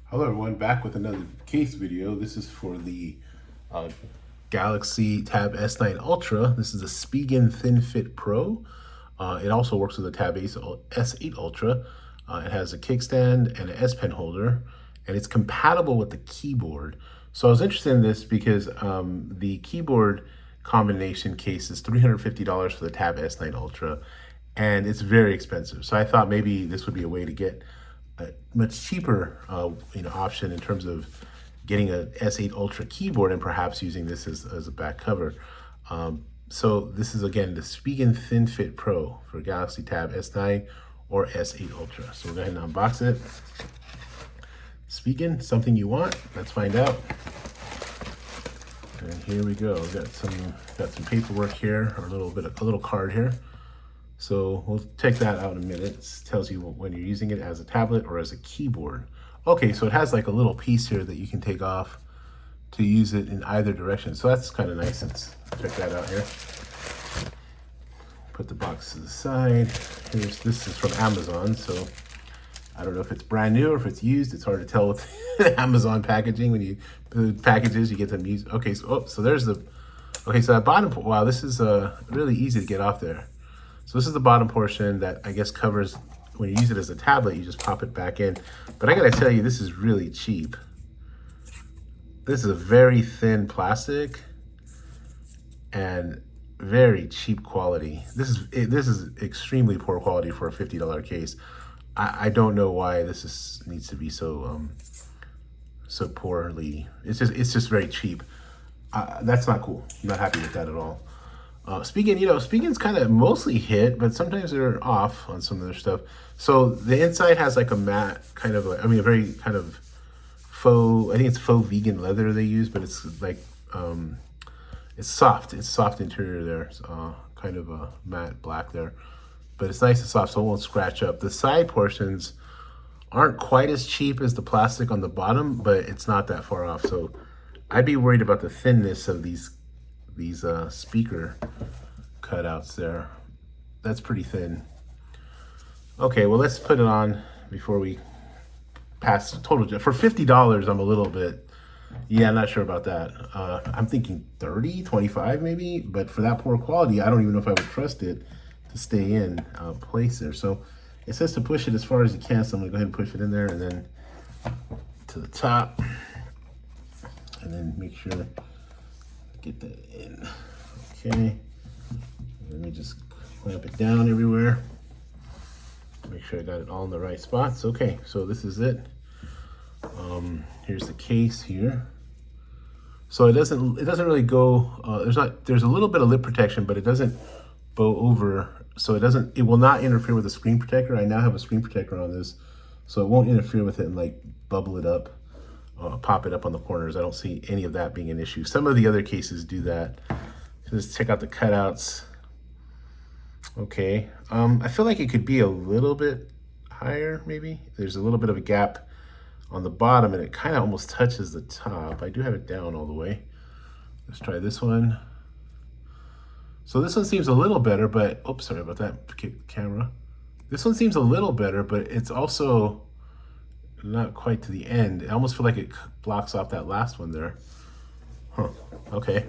Hello everyone, back with another case video. This is for the uh, Galaxy Tab S9 Ultra. This is a Spigen Thin Fit Pro. It also works with the Tab S8 Ultra. It has a kickstand and an S Pen holder, and it's compatible with the keyboard. So I was interested in this because the keyboard combination case is $350 for the Tab S9 Ultra, and it's very expensive. So I thought maybe this would be a way to get a much cheaper option in terms of getting a S8 Ultra keyboard and perhaps using this as a back cover. So this is again the Spigen Thin Fit Pro for Galaxy Tab S9 or S8 Ultra. So we'll go ahead and unbox it. Spigen, something you want? Let's find out. And here we go. Got some paperwork here, or a little card here. So we'll check that out in a minute. It tells you when you're using it as a tablet or as a keyboard. Okay, so it has like a little piece here that you can take off to use it in either direction. So that's kind of nice. Let's check that out here. Put the box to the side. This is from Amazon, so I don't know if it's brand new or if it's used. It's hard to tell with Amazon packaging. When you packages, you get them used. Okay, so there's the, okay, so that bottom, wow, this is really easy to get off there. So this is the bottom portion that I guess covers, when you use it as a tablet, you just pop it back in. But I gotta tell you, this is really cheap. This is a very thin plastic and very cheap quality. This is extremely poor quality for a $50 case. I don't know why this needs to be so so poorly. It's just very cheap. That's not cool. I'm not happy with that at all. Spigen's kind of mostly hit, but sometimes they're off on some of their stuff. So the inside has like a matte kind of, a very kind of faux, I think it's faux vegan leather they use, but it's like, it's soft. It's soft interior there. It's kind of a matte black there, but it's nice and soft, so it won't scratch up. The side portions aren't quite as cheap as the plastic on the bottom, but it's not that far off. So I'd be worried about the thinness of these speaker cutouts there. That's pretty thin. Okay, well, let's put it on before we pass total. For $50, I'm a little bit, yeah, I'm not sure about that. I'm thinking 30, 25 maybe, but for that poor quality, I don't even know if I would trust it to stay in place there. So it says to push it as far as you can, so I'm gonna go ahead and push it in there and then to the top, and then make sure get that in. Okay, let me just clamp it down everywhere, make sure I got it all in the right spots. Okay, so this is it. Here's the case here. So it doesn't really go, there's a little bit of lip protection, but it doesn't bow over, so it will not interfere with the screen protector. I now have a screen protector on this, so it won't interfere with it and like bubble it up, pop it up on the corners. I don't see any of that being an issue. Some of the other cases do that. So let's check out the cutouts. Okay, I feel like it could be a little bit higher, maybe. There's a little bit of a gap on the bottom and it kind of almost touches the top. I do have it down all the way. Let's try this one. So this one seems a little better, but, oops, sorry about that camera. This one seems a little better, but it's also not quite to the end. I almost feel like it blocks off that last one there. Huh, okay.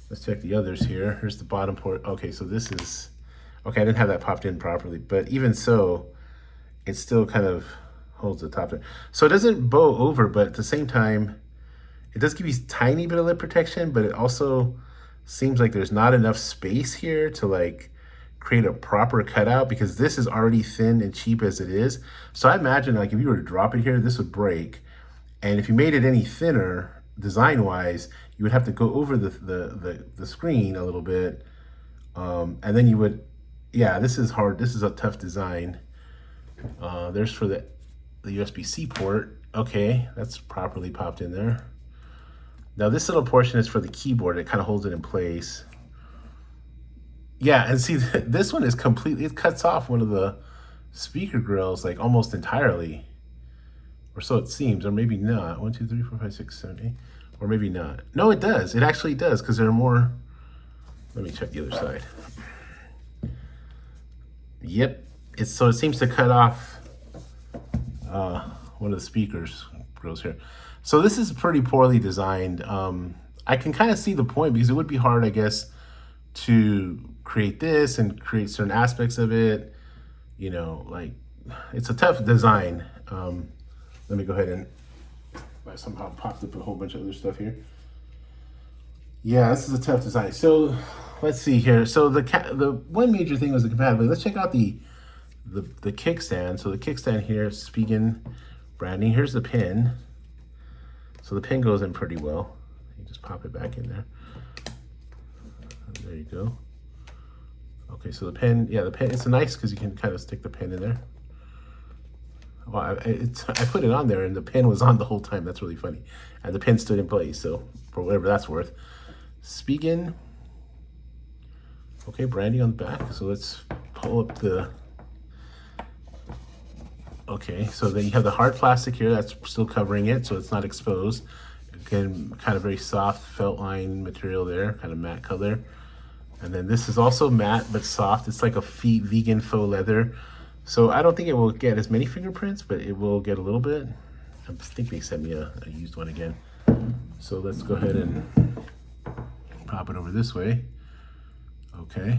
Let's check the others here. Here's the bottom port. Okay, so this is, okay, I didn't have that popped in properly, but even so, it still kind of holds the top there. So it doesn't bow over, but at the same time, it does give you a tiny bit of lip protection, but it also seems like there's not enough space here to like create a proper cutout, because this is already thin and cheap as it is. So I imagine like if you were to drop it here, this would break. And if you made it any thinner, design-wise, you would have to go over the screen a little bit. And then you would, yeah, this is hard. This is a tough design. There's for the USB-C port. Okay, that's properly popped in there. Now this little portion is for the keyboard. It kind of holds it in place. Yeah, and see, this one is completely, it cuts off one of the speaker grills like almost entirely. Or so it seems, or maybe not. 1, 2, 3, 4, 5, 6, 7, 8. Or maybe not. No, it does. It actually does, because there are more. Let me check the other side. Yep. So it seems to cut off one of the speakers goes here. So this is pretty poorly designed. I can kind of see the point, because it would be hard, I guess, to create this and create certain aspects of it. You know, like, it's a tough design. Let me go ahead and, I somehow popped up a whole bunch of other stuff here. Yeah, this is a tough design. So let's see here. So the one major thing was the compatibility. Let's check out the kickstand. So the kickstand here, Spigen branding. Here's the pin. So the pin goes in pretty well. You just pop it back in there. And there you go. Okay, so the pin, yeah, the pin, it's nice because you can kind of stick the pin in there. Well, I put it on there and the pin was on the whole time. That's really funny. And the pin stood in place, so for whatever that's worth. Spigen. Okay, branding on the back. So let's pull up the, okay, so then you have the hard plastic here that's still covering it, so it's not exposed. Again, kind of very soft felt line material there, kind of matte color. And then this is also matte but soft. It's like a vegan faux leather. So I don't think it will get as many fingerprints, but it will get a little bit. I think they sent me a used one again. So let's go ahead and pop it over this way. Okay,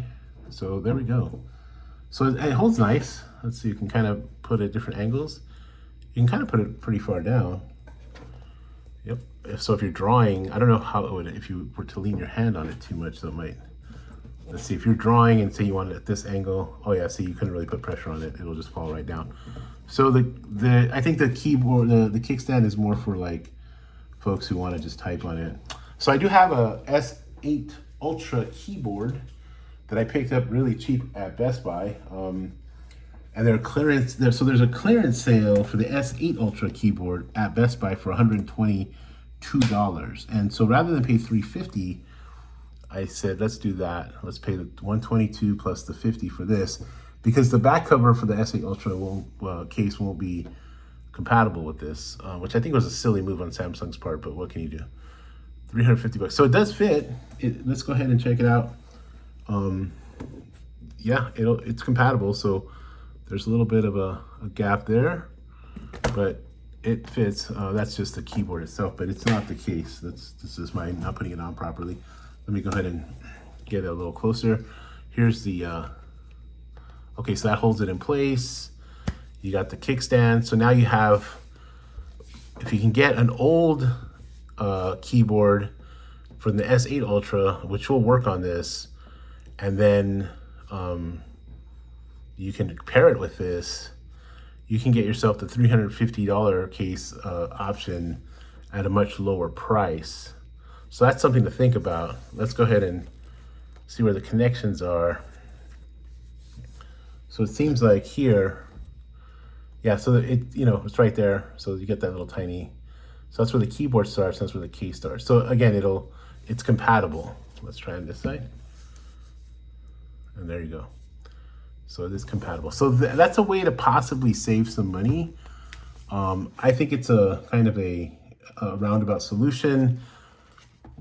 so there we go. So it holds nice. Let's see, you can kind of put it at different angles. You can kind of put it pretty far down. Yep, so if you're drawing, I don't know how it would, if you were to lean your hand on it too much, so it might, let's see, if you're drawing and say you want it at this angle, oh yeah, see, you couldn't really put pressure on it. It'll just fall right down. So I think the keyboard, the kickstand is more for like folks who want to just type on it. So I do have a S8 Ultra keyboard that I picked up really cheap at Best Buy. And they're clearance there. So there's a clearance sale for the S8 Ultra keyboard at Best Buy for $122. And so rather than pay $350, I said, let's do that. Let's pay the $122 plus the $50 for this, because the back cover for the S8 Ultra case won't be compatible with this, which I think was a silly move on Samsung's part, but what can you do? $350. So it does fit. Let's go ahead and check it out. Yeah, it's compatible. So there's a little bit of a gap there, but it fits. That's just the keyboard itself, but it's not the case. This is my not putting it on properly. Let me go ahead and get it a little closer. Here's the, okay, so that holds it in place. You got the kickstand. So now you have, if you can get an old keyboard from the S8 Ultra, which will work on this, and then you can pair it with this, you can get yourself the $350 case option at a much lower price. So that's something to think about. Let's go ahead and see where the connections are. So it seems like here, yeah, so it's right there. So you get that little tiny, so that's where the keyboard starts, that's where the case starts. So again, it's compatible. Let's try on this side. And there you go. So it is compatible. So that's a way to possibly save some money. I think it's a kind of a roundabout solution.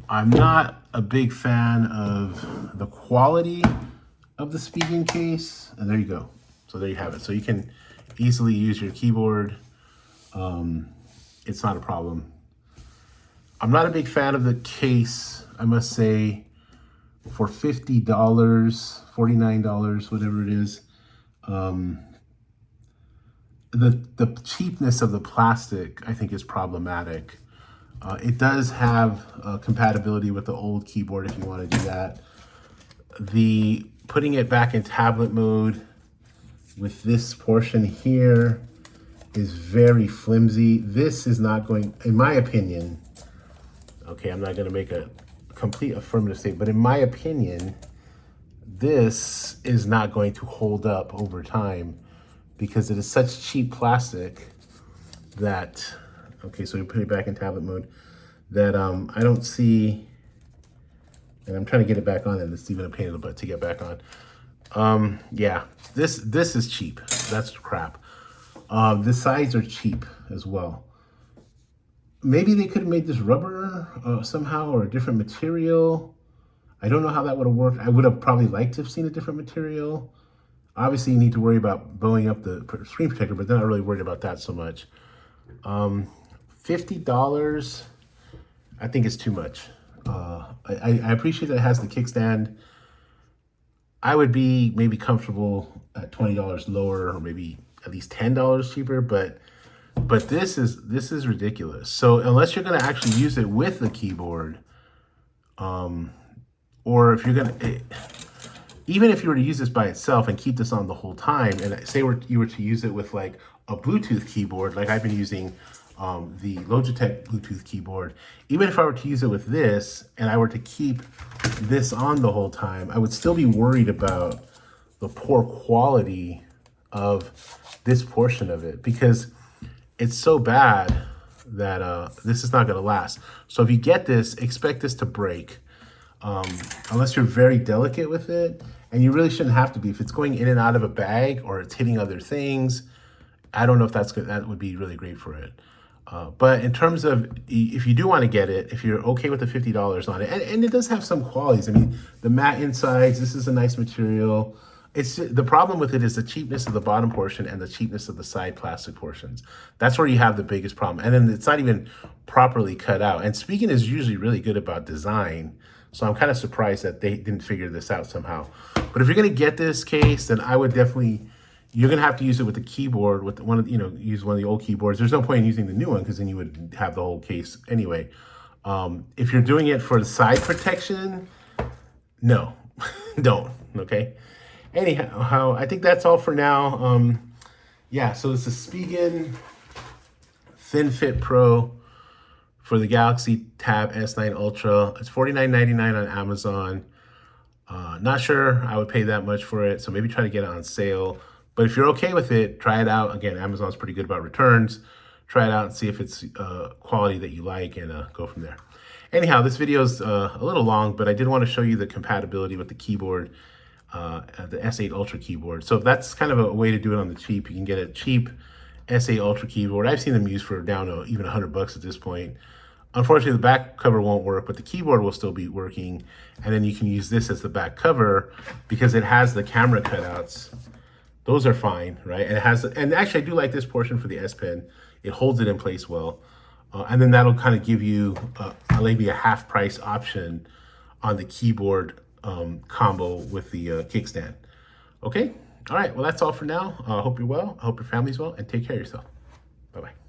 I'm not a big fan of the quality of the Spigen case. And there you go. So there you have it. So you can easily use your keyboard. It's not a problem. I'm not a big fan of the case, I must say. For $50, $49, whatever it is, the cheapness of the plastic, I think, is problematic. It does have compatibility with the old keyboard if you want to do that. Putting it back in tablet mode with this portion here is very flimsy. This is not going, in my opinion, okay, I'm not going to make a complete affirmative statement, but in my opinion, this is not going to hold up over time because it is such cheap plastic that, okay, so we put it back in tablet mode, that I don't see, and I'm trying to get it back on, and it's even a pain in the butt to get back on. Yeah, this is cheap. That's crap. The sides are cheap as well. Maybe they could have made this rubber somehow, or a different material. I don't know how that would have worked. I would have probably liked to have seen a different material. Obviously, you need to worry about bowing up the screen protector, but they're not really worried about that so much. $50, I think is too much. I appreciate that it has the kickstand. I would be maybe comfortable at $20 lower, or maybe at least $10 cheaper, but this is ridiculous. So unless you're gonna actually use it with the keyboard, or if you're gonna, even if you were to use this by itself and keep this on the whole time, and say you were to use it with like a Bluetooth keyboard, like I've been using the Logitech Bluetooth keyboard, even if I were to use it with this and I were to keep this on the whole time, I would still be worried about the poor quality of this portion of it, because it's so bad that this is not going to last. So if you get this, expect this to break, unless you're very delicate with it, and you really shouldn't have to be. If it's going in and out of a bag or it's hitting other things, I don't know if that's good. That would be really great for it. But in terms of, if you do want to get it, if you're okay with the $50 on it, and it does have some qualities. I mean, the matte insides, this is a nice material. It's the problem with it is the cheapness of the bottom portion and the cheapness of the side plastic portions. That's where you have the biggest problem. And then it's not even properly cut out. And Spigen is usually really good about design, so I'm kind of surprised that they didn't figure this out somehow. But if you're going to get this case, then I would definitely, you're going to have to use it with the keyboard, with one of, use one of the old keyboards. There's no point in using the new one, because then you would have the whole case anyway. If you're doing it for the side protection, no, don't, okay? Anyhow, I think that's all for now. Yeah, so it's the Spigen Thin Fit Pro for the Galaxy Tab S9 Ultra. It's $49.99 on Amazon. Not sure I would pay that much for it, so maybe try to get it on sale. But if you're okay with it, try it out. Again, Amazon's pretty good about returns. Try it out and see if it's quality that you like, and go from there. Anyhow, this video is a little long, but I did want to show you the compatibility with the keyboard, the S8 Ultra keyboard. So if that's kind of a way to do it on the cheap, you can get a cheap S8 Ultra keyboard. I've seen them used for down to even $100 at this point. Unfortunately, the back cover won't work, but the keyboard will still be working. And then you can use this as the back cover because it has the camera cutouts. Those are fine, right? And it has, and actually I do like this portion for the S Pen. It holds it in place well. And then that'll kind of give you maybe a half price option on the keyboard combo with the kickstand. Okay, all right, well, that's all for now. I hope you're well, I hope your family's well, and take care of yourself. Bye-bye.